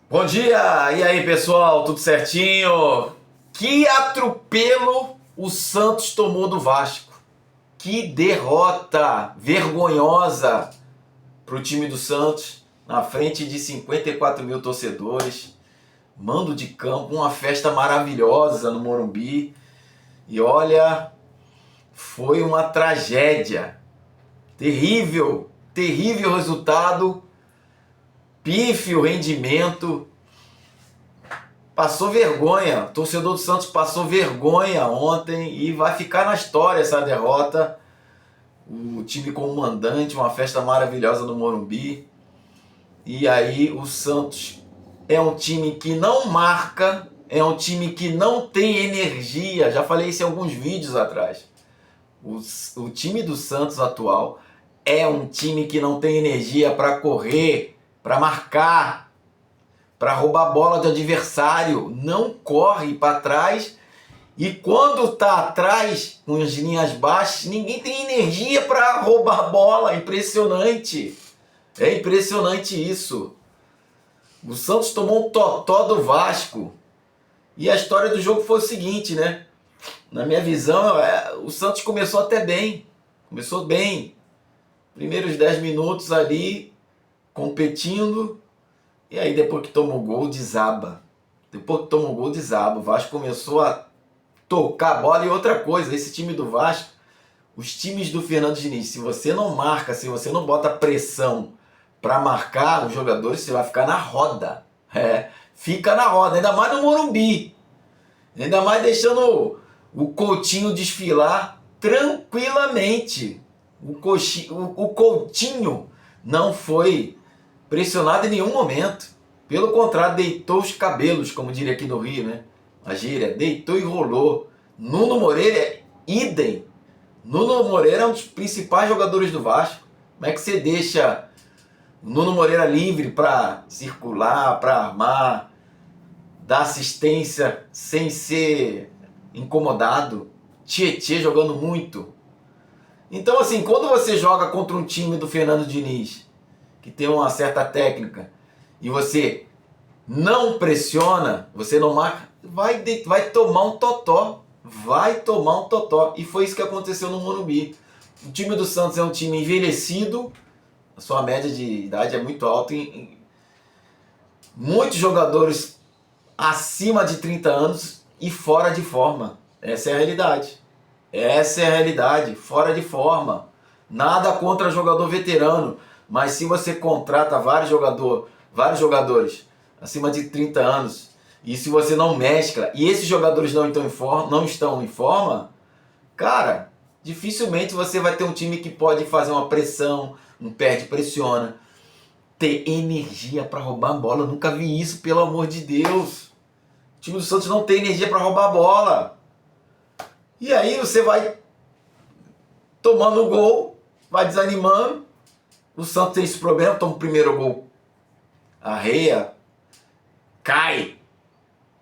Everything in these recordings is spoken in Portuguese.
Bom dia! E aí, pessoal? Tudo certinho? Que atropelo o Santos tomou do Vasco. Que derrota vergonhosa para o time do Santos, na frente de 54 mil torcedores. Mando de campo, uma festa maravilhosa no Morumbi. E olha, foi uma tragédia. Terrível, terrível resultado, pífio rendimento. Passou vergonha, o torcedor do Santos passou vergonha ontem e vai ficar na história essa derrota. O time como mandante, uma festa maravilhosa no Morumbi. E aí o Santos é um time que não marca, é um time que não tem energia. Já falei isso em alguns vídeos atrás. O time do Santos atual é um time que não tem energia para correr, para marcar, para roubar a bola do adversário, não corre para trás, e quando tá atrás, com as linhas baixas, ninguém tem energia para roubar a bola. Impressionante, é impressionante isso. O Santos tomou um totó do Vasco, e a história do jogo foi o seguinte, né? Na minha visão, o Santos começou até bem, começou bem, primeiros 10 minutos ali, competindo. E aí depois que toma o gol, desaba. Depois que toma o gol, desaba. O Vasco começou a tocar a bola. E outra coisa, esse time do Vasco, os times do Fernando Diniz, se você não marca, se você não bota pressão para marcar os jogadores, você vai ficar na roda. Fica na roda, ainda mais no Morumbi. Ainda mais deixando o Coutinho desfilar tranquilamente. O Coutinho não foi pressionado em nenhum momento. Pelo contrário, deitou os cabelos, como diria aqui no Rio, né? A gíria, deitou e rolou. Nuno Moreira, idem. Nuno Moreira é um dos principais jogadores do Vasco. Como é que você deixa o Nuno Moreira livre para circular, para armar, dar assistência sem ser incomodado? Tietê jogando muito. Então, assim, quando você joga contra um time do Fernando Diniz, que tem uma certa técnica, e você não pressiona, você não marca, vai tomar um totó. Vai tomar um totó. E foi isso que aconteceu no Morumbi. O time do Santos é um time envelhecido, a sua média de idade é muito alta, muitos jogadores acima de 30 anos e fora de forma. Essa é a realidade. Essa é a realidade, fora de forma. Nada contra jogador veterano, mas se você contrata vários jogadores acima de 30 anos, e se você não mescla, e esses jogadores não estão em forma, cara, dificilmente você vai ter um time que pode fazer uma pressão, um perde, pressiona, ter energia para roubar a bola. Eu nunca vi isso, pelo amor de Deus. O time do Santos não tem energia para roubar a bola. E aí você vai tomando o gol, vai desanimando. O Santos tem esse problema, toma o primeiro gol, arreia, cai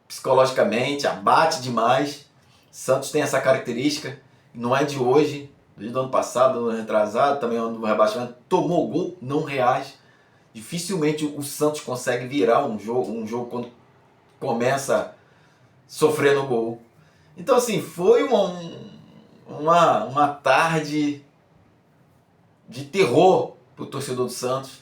psicologicamente, abate demais. Santos tem essa característica, não é de hoje, desde o ano passado, ano retrasado, também ano do rebaixamento, tomou gol, não reage. Dificilmente o Santos consegue virar um jogo quando começa sofrendo gol. Então, assim, foi uma tarde de terror para o torcedor do Santos.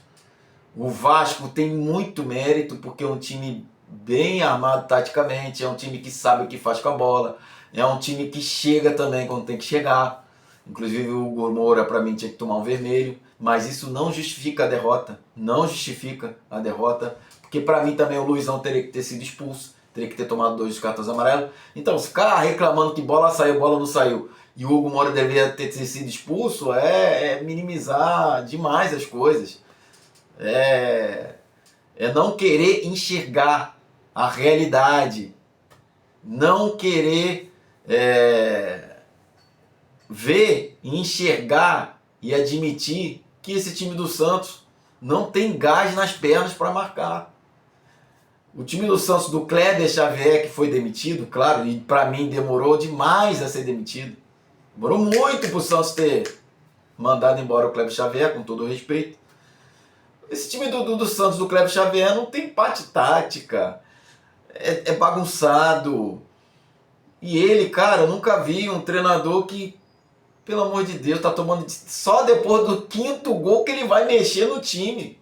O Vasco tem muito mérito, porque é um time bem armado taticamente, é um time que sabe o que faz com a bola, é um time que chega também quando tem que chegar. Inclusive o Hugo Moura, para mim, tinha que tomar um vermelho, mas isso não justifica a derrota, não justifica a derrota, porque para mim também o Luizão teria que ter sido expulso, teria que ter tomado 2 cartões amarelos. Então, ficar reclamando que bola saiu, bola não saiu, e o Hugo Moura deveria ter sido expulso, é minimizar demais as coisas. É não querer enxergar a realidade, não querer ver, enxergar e admitir que esse time do Santos não tem gás nas pernas para marcar. O time do Santos, do Kleber Xavier, que foi demitido, claro, e para mim demorou demais a ser demitido. Demorou muito para o Santos ter mandado embora o Kleber Xavier, com todo o respeito. Esse time do Santos, do Cléber Xavier, não tem parte tática. É bagunçado. E ele, cara, eu nunca vi um treinador que, pelo amor de Deus, tá tomando... Só depois do 5º gol que ele vai mexer no time.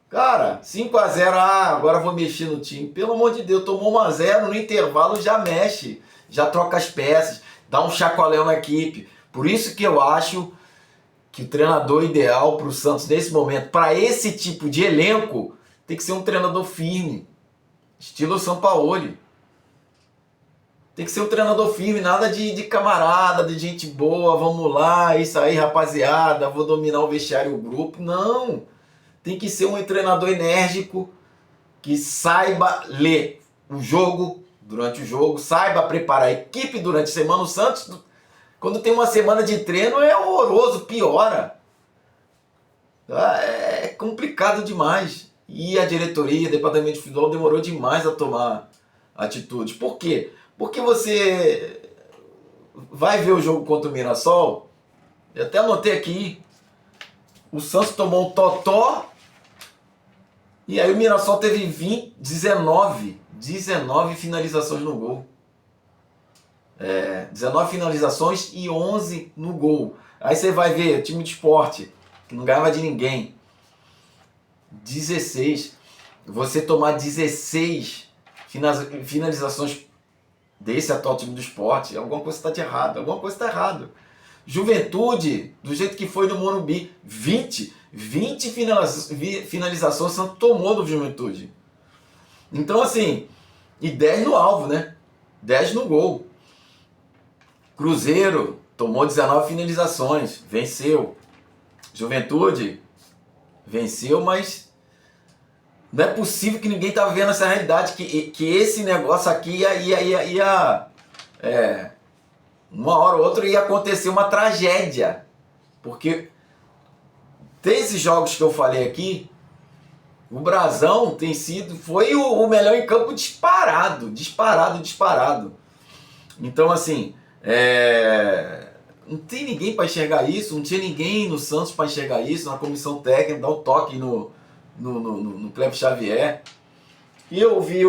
Cara, 5-0, agora vou mexer no time. Pelo amor de Deus, tomou 1-0 no intervalo, já mexe. Já troca as peças, dá um chacoalhão na equipe. Por isso que eu acho que o treinador ideal para o Santos nesse momento, para esse tipo de elenco, tem que ser um treinador firme. Estilo Sampaoli. Tem que ser um treinador firme, nada de camarada, de gente boa, vamos lá, isso aí rapaziada, vou dominar o vestiário, o grupo. Não, tem que ser um treinador enérgico, que saiba ler o jogo, durante o jogo, saiba preparar a equipe durante a semana. O Santos, quando tem uma semana de treino, é horroroso, piora. É complicado demais. E a diretoria, o departamento de futebol demorou demais a tomar atitude. Por quê? Porque você vai ver o jogo contra o Mirassol, eu até anotei aqui, o Santos tomou um totó, e aí o Mirassol teve 19 finalizações no gol. 19 finalizações e 11 no gol. Aí você vai ver, time de esporte, que não ganhava de ninguém, 16. Você tomar 16 finalizações desse atual time do esporte, alguma coisa está de errado, alguma coisa está errado. Juventude, do jeito que foi no Morumbi, 20 finalizações o Santos tomou do Juventude. Então assim, e 10 no alvo, né? 10 no gol. Cruzeiro tomou 19 finalizações, venceu. Juventude venceu, mas não é possível que ninguém tá vendo essa realidade, que esse negócio aqui ia uma hora ou outra ia acontecer uma tragédia. Porque desses jogos que eu falei aqui, o Brasão foi o melhor em campo disparado. Então assim, não tem ninguém para enxergar isso, não tinha ninguém no Santos para enxergar isso, na comissão técnica, dar um toque no Cléber Xavier. E eu vi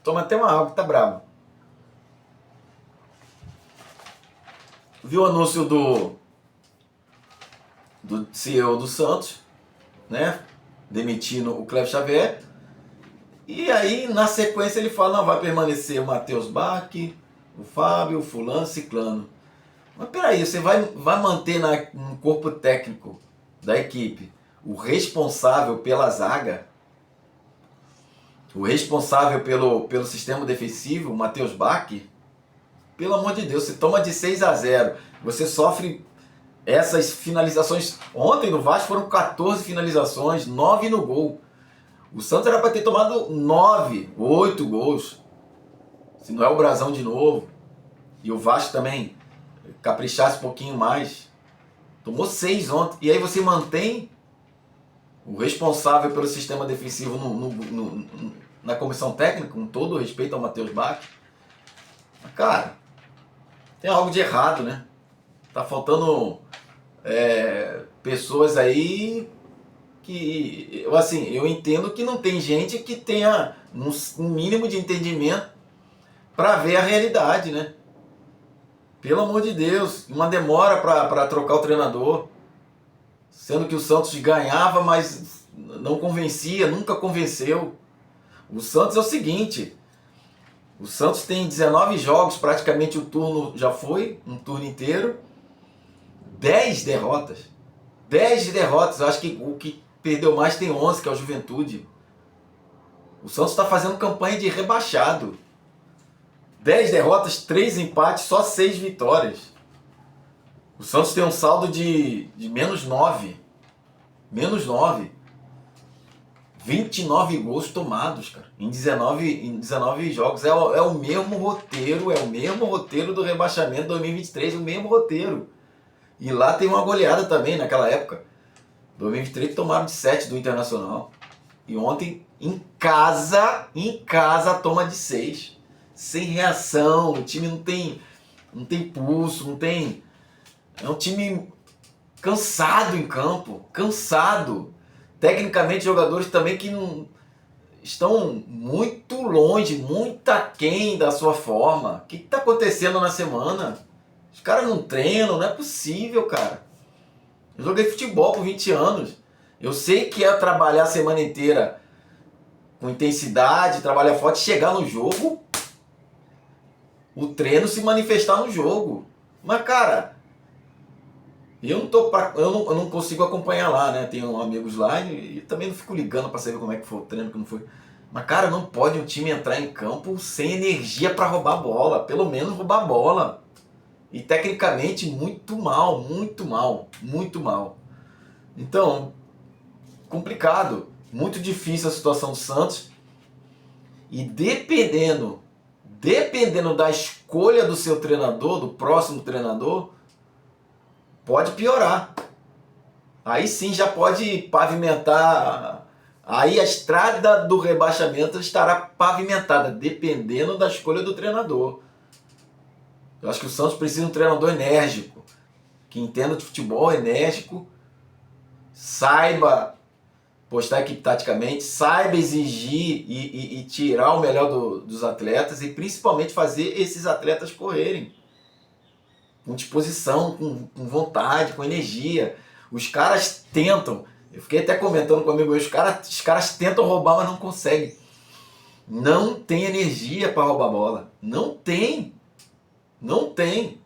toma até uma água que tá bravo. Vi o anúncio do CEO do Santos, né? Demitindo o Cléber Xavier. E aí, na sequência, ele fala, não, vai permanecer o Matheus Bach, o Fábio, o fulano, ciclano. Mas peraí, você vai manter no corpo técnico da equipe o responsável pela zaga, o responsável pelo sistema defensivo, o Matheus Bach? Pelo amor de Deus, você toma de 6-0, você sofre essas finalizações. Ontem no Vasco foram 14 finalizações, 9 no gol. O Santos era para ter tomado 8 gols. Se não é o Brasão de novo. E o Vasco também caprichasse um pouquinho mais. Tomou 6 ontem. E aí você mantém o responsável pelo sistema defensivo na comissão técnica, com todo o respeito ao Matheus Bach. Mas, cara, tem algo de errado, né? Tá faltando pessoas aí que, assim, eu entendo que não tem gente que tenha um mínimo de entendimento para ver a realidade, né? Pelo amor de Deus, uma demora para trocar o treinador, sendo que o Santos ganhava, mas não convencia, nunca convenceu. O Santos é o seguinte, o Santos tem 19 jogos, praticamente o turno já foi, um turno inteiro, 10 derrotas. 10 derrotas, eu acho que o que perdeu mais tem 11, que é o Juventude. O Santos está fazendo campanha de rebaixado. 10 derrotas, 3 empates, só 6 vitórias. O Santos tem um saldo de menos 9. Menos 9. 29 gols tomados, cara, em 19 jogos. É o mesmo roteiro do rebaixamento 2023, o mesmo roteiro. E lá tem uma goleada também naquela época. 2023 tomaram de 7 do Internacional. E ontem, em casa, toma de 6. Sem reação, o time não tem pulso, não tem... É um time cansado em campo, cansado. Tecnicamente, jogadores também que não estão muito longe, muito aquém da sua forma. O que está acontecendo na semana? Os caras não treinam, não é possível, cara. Eu joguei futebol por 20 anos. Eu sei que é trabalhar a semana inteira com intensidade, trabalhar forte, chegar no jogo, o treino se manifestar no jogo. Mas, cara, eu não consigo acompanhar lá, né? Tenho amigos lá e também não fico ligando para saber como é que foi o treino, que não foi. Mas, cara, não pode um time entrar em campo sem energia para roubar a bola. Pelo menos roubar a bola. E tecnicamente muito mal, muito mal, muito mal. Então, complicado. Muito difícil a situação do Santos. E dependendo da escolha do seu treinador, do próximo treinador, pode piorar. Aí sim já pode pavimentar. Aí a estrada do rebaixamento estará pavimentada, dependendo da escolha do treinador. Eu acho que o Santos precisa de um treinador enérgico, que entenda de futebol, enérgico, saiba postar a equipe taticamente, saiba exigir e tirar o melhor dos atletas e principalmente fazer esses atletas correrem com disposição, com vontade, com energia. Os caras tentam, eu fiquei até comentando com um amigo meu, os caras tentam roubar, mas não conseguem. Não tem energia para roubar a bola. Não tem. Não tem.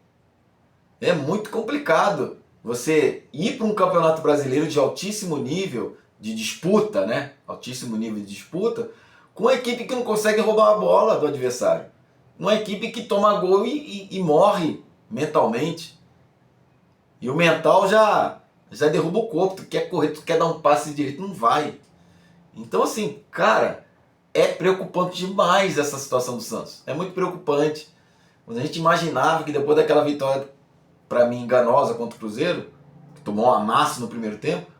É muito complicado você ir para um campeonato brasileiro de altíssimo nível de disputa, né? Altíssimo nível de disputa, com uma equipe que não consegue roubar a bola do adversário. Uma equipe que toma gol e morre mentalmente. E o mental já derruba o corpo. Tu quer correr, tu quer dar um passe direito, não vai. Então, assim, cara, é preocupante demais essa situação do Santos. É muito preocupante. Quando a gente imaginava que depois daquela vitória, para mim, enganosa contra o Cruzeiro, que tomou uma massa no primeiro tempo,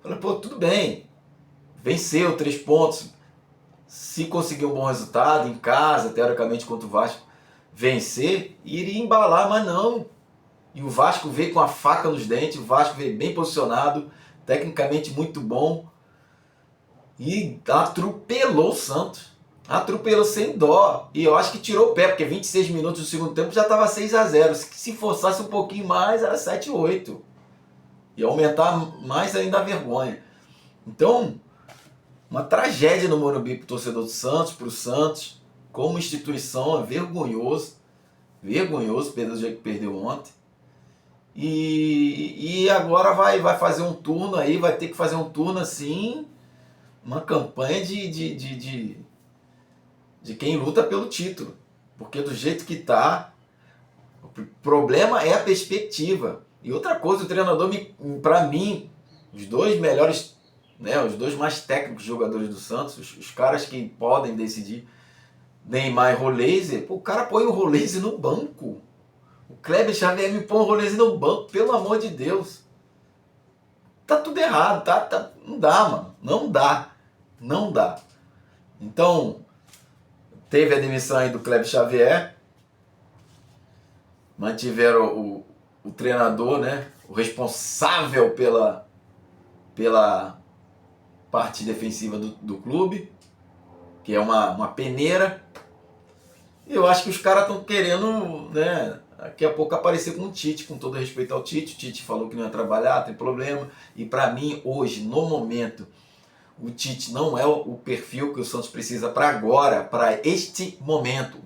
eu falei, pô, tudo bem, venceu 3 pontos, se conseguir um bom resultado em casa, teoricamente contra o Vasco, vencer, iria embalar, mas não. E o Vasco veio com a faca nos dentes, o Vasco veio bem posicionado, tecnicamente muito bom, e atropelou o Santos. Atropelou sem dó. E eu acho que tirou o pé, porque 26 minutos do segundo tempo já estava 6-0. Se forçasse um pouquinho mais, era 7-8. Ia aumentar mais ainda a vergonha. Então, uma tragédia no Morumbi para o torcedor do Santos, para o Santos. Como instituição, é vergonhoso. Vergonhoso, perdeu o jeito que perdeu ontem. E agora vai fazer um turno aí, vai ter que fazer um turno assim, uma campanha de quem luta pelo título. Porque do jeito que tá, o problema é a perspectiva. E outra coisa, o treinador, para mim, os dois melhores, né, os dois mais técnicos jogadores do Santos, os caras que podem decidir, Neymar e Roleze, o cara põe o Roleze no banco. O Kleber Xavier me põe o Roleze no banco, pelo amor de Deus. Tá tudo errado, não dá, mano. Não dá. Não dá. Então, teve a demissão aí do Kleber Xavier, mantiveram o treinador, né, o responsável pela parte defensiva do clube, que é uma peneira. E eu acho que os caras estão querendo, né, daqui a pouco aparecer com o Tite, com todo respeito ao Tite. O Tite falou que não ia trabalhar, tem problema. E para mim, hoje, no momento, o Tite não é o perfil que o Santos precisa para agora, para este momento.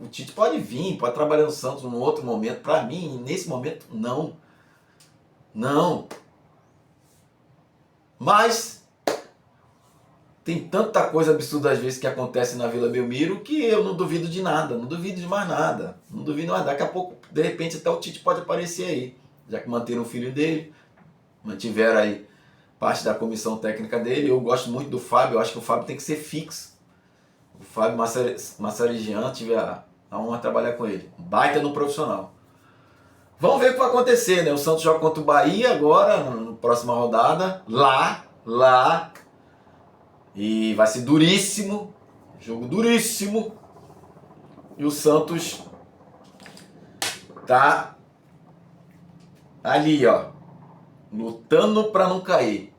O Tite pode vir, pode trabalhar no Santos num outro momento. Para mim, nesse momento, não. Não. Mas tem tanta coisa absurda às vezes que acontece na Vila Belmiro que eu não duvido de nada, não duvido de mais nada. Não duvido mais. Daqui a pouco, de repente, até o Tite pode aparecer aí. Já que manteram o filho dele, mantiveram aí parte da comissão técnica dele. Eu gosto muito do Fábio, eu acho que o Fábio tem que ser fixo. O Fábio Massarigian, tive a honra de trabalhar com ele. Baita no profissional. Vamos ver o que vai acontecer, né? O Santos joga contra o Bahia agora, na próxima rodada. Lá. E vai ser duríssimo. Jogo duríssimo. E o Santos tá ali, ó, lutando para não cair.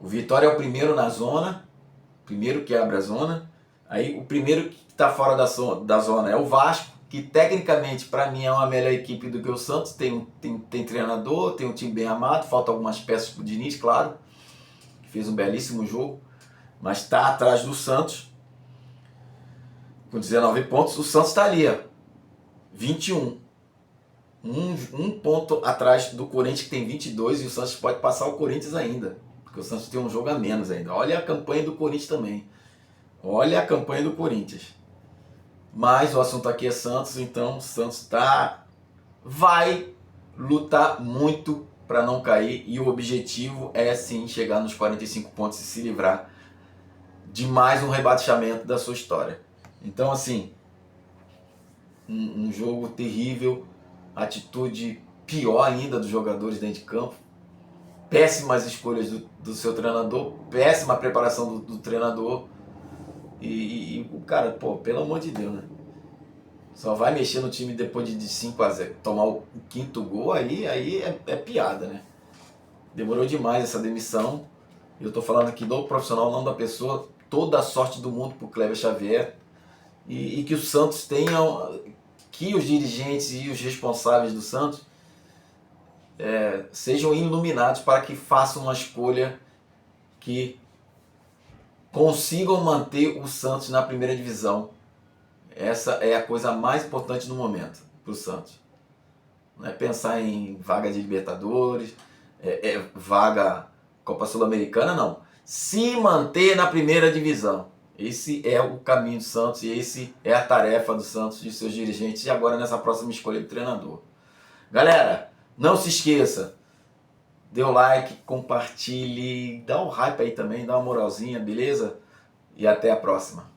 O Vitória é o primeiro na zona, primeiro que abre a zona. Aí o primeiro que está fora da zona é o Vasco, que tecnicamente para mim é uma melhor equipe do que o Santos. Tem treinador, tem um time bem armado, falta algumas peças para o Diniz, claro, que fez um belíssimo jogo, mas está atrás do Santos com 19 pontos. O Santos está ali, ó, 21. Um ponto atrás do Corinthians, que tem 22, e o Santos pode passar o Corinthians ainda, porque o Santos tem um jogo a menos ainda. Olha a campanha do Corinthians também. Olha a campanha do Corinthians. Mas o assunto aqui é Santos, então o Santos vai lutar muito para não cair, e o objetivo é sim chegar nos 45 pontos e se livrar de mais um rebaixamento da sua história. Então assim, um jogo terrível, atitude pior ainda dos jogadores dentro de campo, péssimas escolhas do seu treinador, péssima preparação do treinador. E o cara, pô, pelo amor de Deus, né? Só vai mexer no time depois de 5-0. Tomar o quinto gol, aí é piada, né? Demorou demais essa demissão. Eu tô falando aqui do profissional, não da pessoa. Toda a sorte do mundo pro Kleber Xavier. E que o Santos tenha, que os dirigentes e os responsáveis do Santos sejam iluminados para que façam uma escolha que consigam manter o Santos na primeira divisão. Essa é a coisa mais importante no momento para o Santos. Não é pensar em vaga de Libertadores, vaga Copa Sul-Americana, não. Se manter na primeira divisão. Esse é o caminho do Santos e esse é a tarefa do Santos, de seus dirigentes, e agora nessa próxima escolha de treinador. Galera, não se esqueça, dê o like, compartilhe, dá um hype aí também, dá uma moralzinha, beleza? E até a próxima.